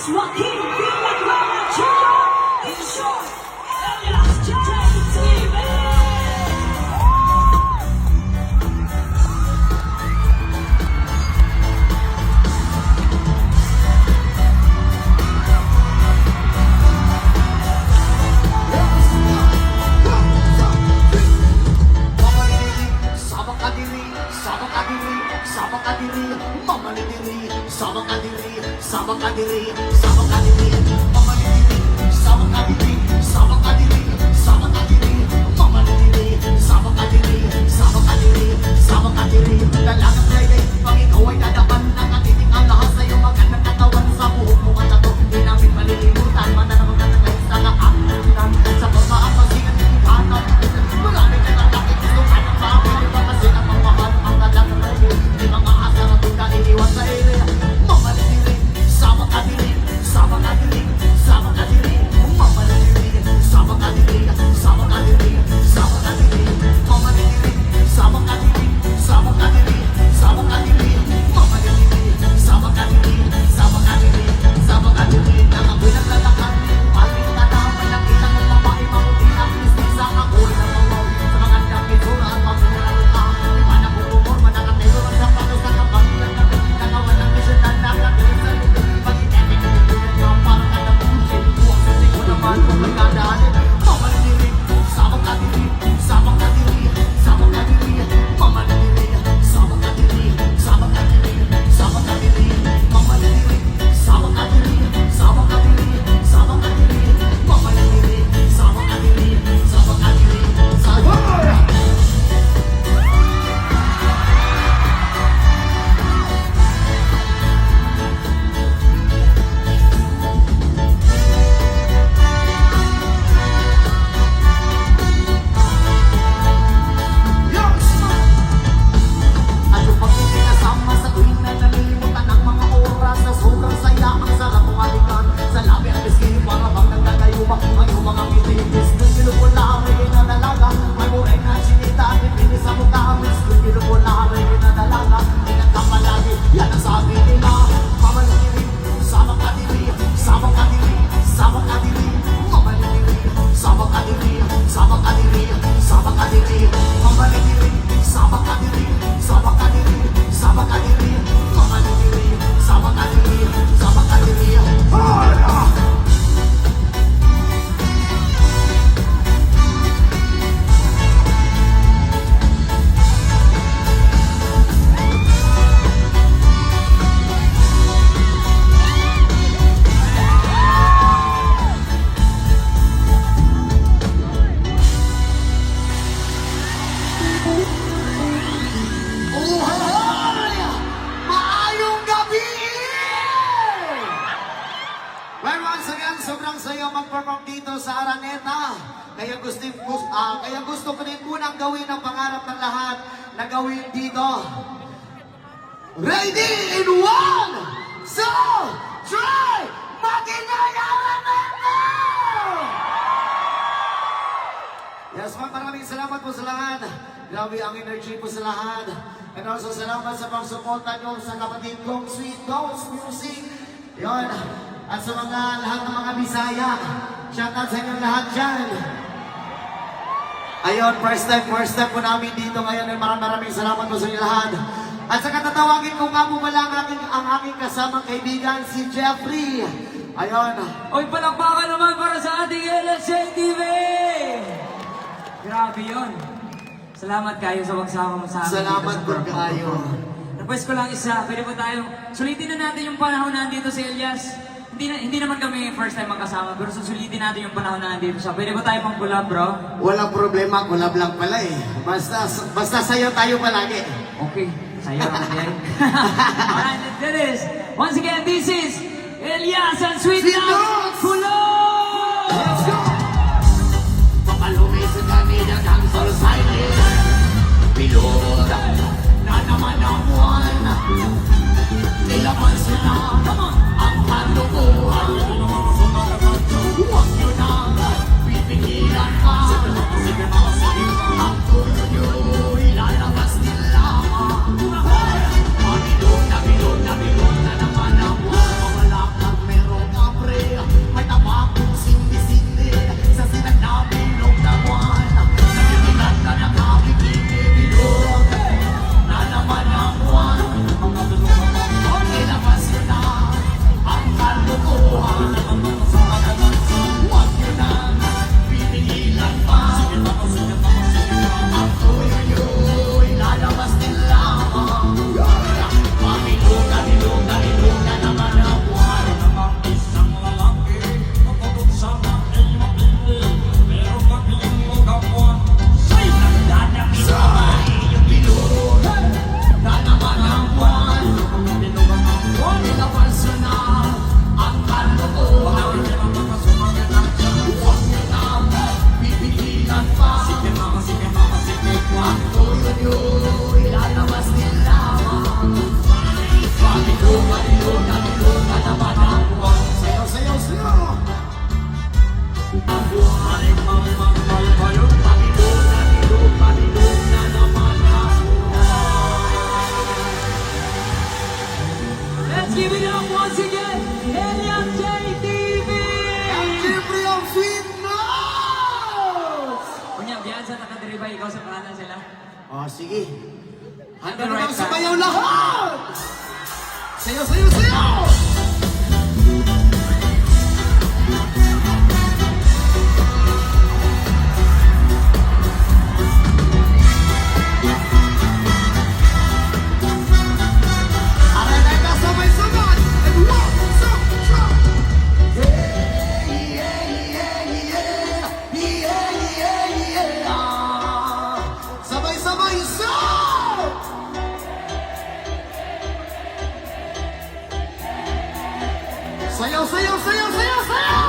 Joaquin Villagrana Jr. In short, Elias J.T.V. Sobrang saya mag-perform dito sa Araneta. Kaya gusto ko din munang gawin ang pangarap ng lahat na gawin dito. Ready in 1, 2, 3, Makinaya Araneta! Yes, maraming salamat po sa lahat. Grabe ang energy po sa lahat. And also salamat sa pagsuporta nyo sa kapatid kong Sweet Ghost Music. Yun. At sa lahat ng mga Bisaya, shoutout sa inyong lahat dyan. Ayun, first time po namin dito ngayon. Maraming salamat po sa inyo lahat. At sa katatawagin ko nga po pala ang aking kasamang kaibigan, si Jeffrey. Ayun. Oy, palakpakan naman para sa ating LSJTV! Grabe yun. Salamat kayo sa pagsama mo sa amin. Salamat po kayo. Request ko lang isa, pwede po tayong sulitin na natin yung panahon na nandito si Elias. Hindi naman kami first time magkasama, pero susulitin natin yung panahon na nandito siya. Pwede ba tayo pang collab, bro? Walang problema, collab lang pala eh. Basta sayo tayo palagi. Okay, sayo lang yan. Alright, let's do this. Once again, this is Elias and Sweet Notes! Kulog! Let's go! Papalumi sa kami na dancehall silence. Bilog na naman ang buwan. Nilaman sila ang pandukuhan. Huwag nyo na pipigilan pa. Ang tulo nyo ilalabas nila. Bilog na naman ang buwan. Wala kang meron ka. ba ikaw sa pangalan sila? Oh, sige. Handa Right na bang back. sumayaw lahat? Sayaw, sayaw, sayaw! Aray, aray, kasabay-sabay! And one, two, three! Yeah, yeah, yeah, yeah! Yeah, yeah, yeah! Sabay-sabay, so! Sayaw, sayaw, sayaw, sayaw, sayaw!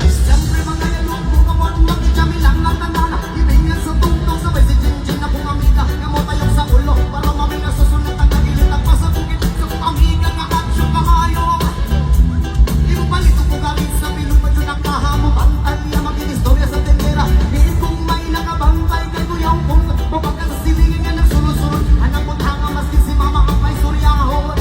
Siyempre mga yalong bukawan, makikami lang ang tandana. Ibigyan sa tungtong, sabay si Jinjin na kung amiga. Kamotayong sa ulo, para mamaya susunod ang nagilid. Nagpasa bukit sa kung amiga nga aksyon kahayo. Iyong palito ko gamit sa pinupad yun ang kahamo. Bantay niya mag-inistorya sa tendera. Ngayon kung may nakabantay kay kuyaw kong mapagka sa silingin nga nagsulod-sulod. Anang mutanga maski si mama ang may suryahon.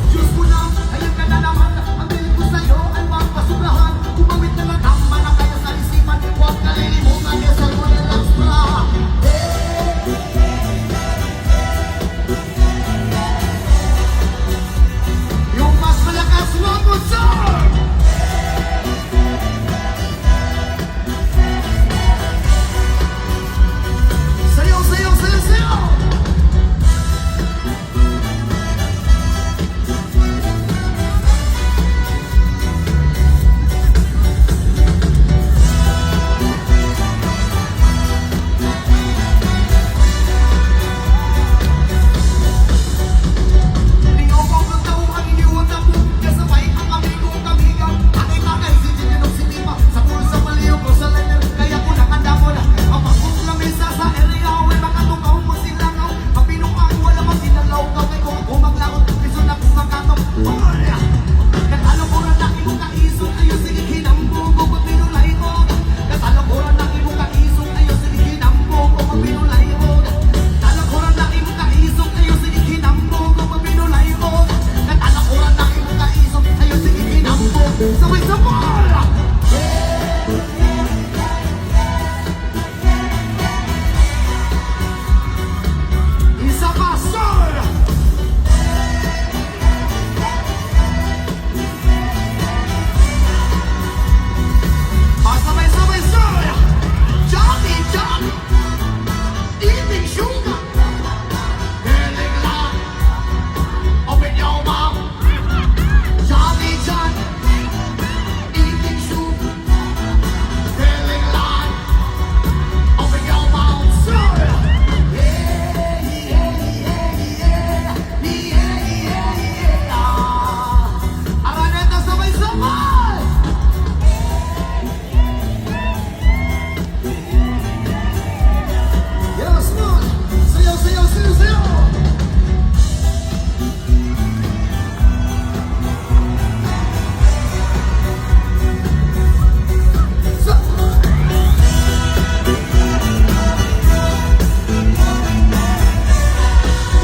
Diyos mo na, ayun ka na naman. Ang bilig ko sa'yo ay magpasubrahan. Kumawit na natama na kaya sa isipan. Huwag ka lilimutan niya sa mga lakstra. Yung mas malakas mo mo, sir! Sayaw, sayaw, sayaw, sayaw! Di ako magtao ang iniwan na po. Kasabay ang amigong kamiga. Akay-akay si Jinjinong si Tima. Sa pulo sa maliw ko sa letter. Kaya ko nakanda mo na. Mapakong lamesa sa area. Huwag makatukaw mo silangaw. Mapinukang wala masinalaw. Kaway ko ako maglaot. Piso na kung makataw. Katalo ko na imong kaisong. Ayaw sige hinambog ko pag pinulay ko. Katalo ko na imong kaisong. Ayaw sige hinambog ko pag pinulay ko. Katalo ko na imong kaisong. Ayaw sige hinambog ko pag pinulay ko. Katalo ko na imong kaisong. Ayaw sige hinambog. Sabay-sabay! Isa pa, sir! Sabay-sabay, sir! Johnny, Johnny! Eating sugar! Feeling like open your mouth! Johnny, Johnny! Eating sugar! Feeling like open your mouth, sir! Yeah, yeah, yeah, yeah! Yeah, yeah, yeah! Araneta, sabay-sabay! Yes, man! Sayaw, sayaw, sayaw, sayaw!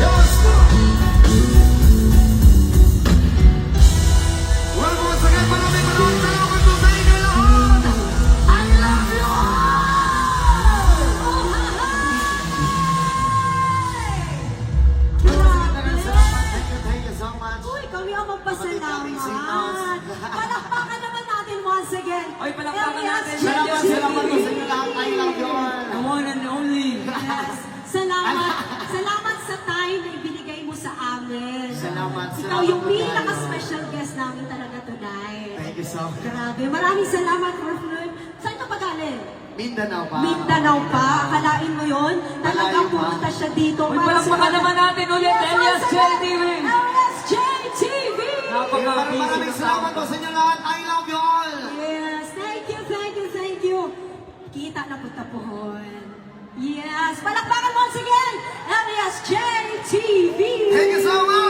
Yes, man! Well, once again, maraming salamat po sa inyo lahat! I love you all! Thank you so much. Uy, kami ang magpasalamat. Palakpakan naman natin once again. Oy, palakpakan Elias natin. Salamat, Jimmy. salamat po sa inyo lahat. I love you all. The one and only. Yes. Salamat. Salamat sa time na ibinigay mo sa amin. Salamat, Ikaw salamat yung po tayo. pinaka-special guest namin talaga tonight. Thank you so much. Grabe. Maraming salamat, Orphan. Saan ka pa galing? Mindanao pa. Mindanao pa. Akalain mo yun? Talagang Malayo pa. pumunta siya dito. Uy, palakpakan naman natin ulit, Elias JTV. Elias JTV! Maraming salamat po sa inyo lahat. I love you all. Yes, thank you, thank you, thank you. Kita na po tapuhon. Yes, palakpakan once again, Elias JTV! Thank you so much.